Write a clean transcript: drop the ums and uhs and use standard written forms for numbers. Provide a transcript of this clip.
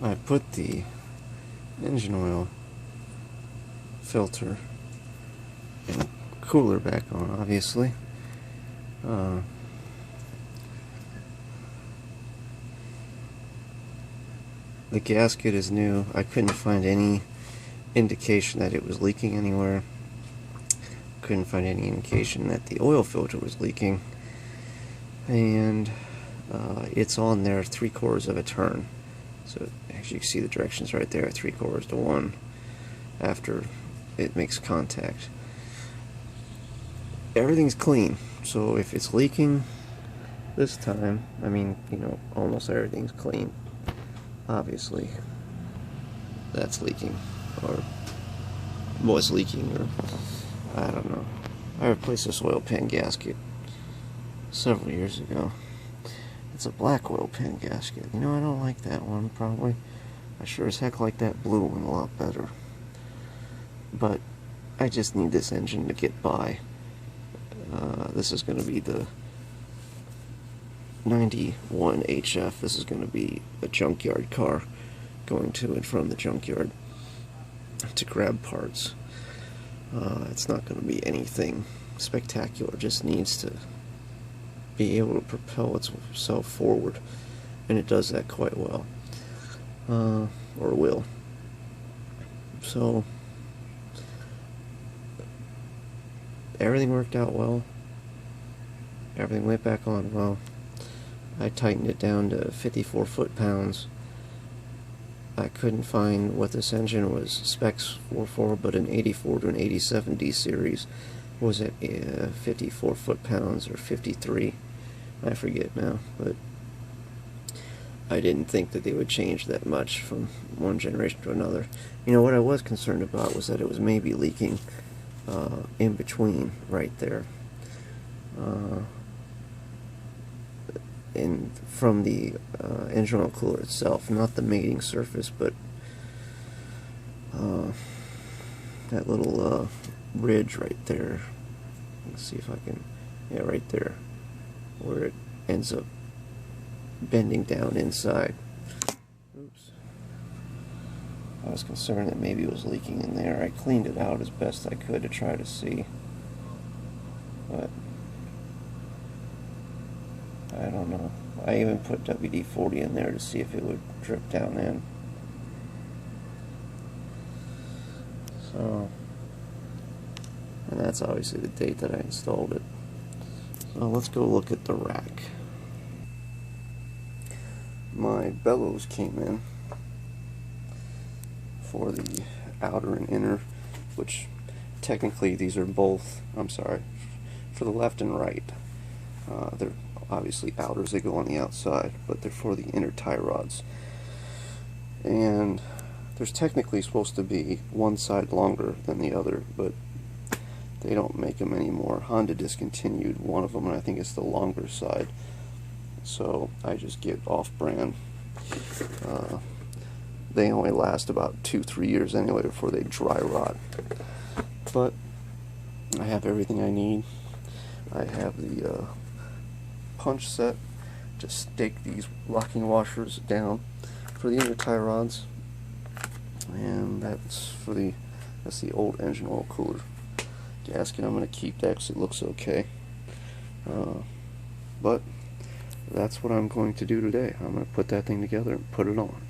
I put the engine oil filter and cooler back on, obviously. The gasket is new. I couldn't find any indication that it was leaking anywhere. Couldn't find any indication that the oil filter was leaking. And it's on there 3/4 of a turn. So as you can see, the directions right there, 3/4 to 1 after it makes contact. Everything's clean, so if it's leaking this time, I mean, you know, almost everything's clean. Obviously, that's leaking, or was leaking, or I don't know. I replaced this oil pan gasket several years ago. It's a black oil pan gasket. You know, I don't like that one, probably. I sure as heck like that blue one a lot better. But I just need this engine to get by. This is going to be the 91 HF. This is going to be a junkyard car going to and from the junkyard to grab parts. It's not going to be anything spectacular. It just needs to be able to propel itself forward, and it does that quite well, or will. So everything worked out well. Everything went back on well. I tightened it down to 54 foot-pounds. I couldn't find what this engine was specs for, but an 84 to an 87 D series was at 54 foot-pounds or 53. I forget now, but I didn't think that they would change that much from one generation to another. You know, what I was concerned about was that it was maybe leaking in between right there. And from the engine oil cooler itself, not the mating surface, but that little ridge right there. Let's see if I can, yeah, right there, where it ends up bending down inside. Oops. I was concerned that maybe it was leaking in there. I cleaned it out as best I could to try to see, but I don't know. I even put WD-40 in there to see if it would drip down in. So, and that's obviously the date that I installed it. So let's go look at the rack. My bellows came in for the outer and inner, which technically these are both, I'm sorry, for the left and right. They're obviously outers, they go on the outside, but they're for the inner tie rods. And there's technically supposed to be one side longer than the other, but they don't make them anymore. Honda discontinued one of them, and I think it's the longer side. So I just get off-brand. They only last about 2-3 years anyway before they dry rot. But I have everything I need. I have the punch set to stake these locking washers down for the inner tie rods, and that's the old engine oil cooler gasket. I'm going to keep that because it looks okay, but that's what I'm going to do today. I'm going to put that thing together and put it on.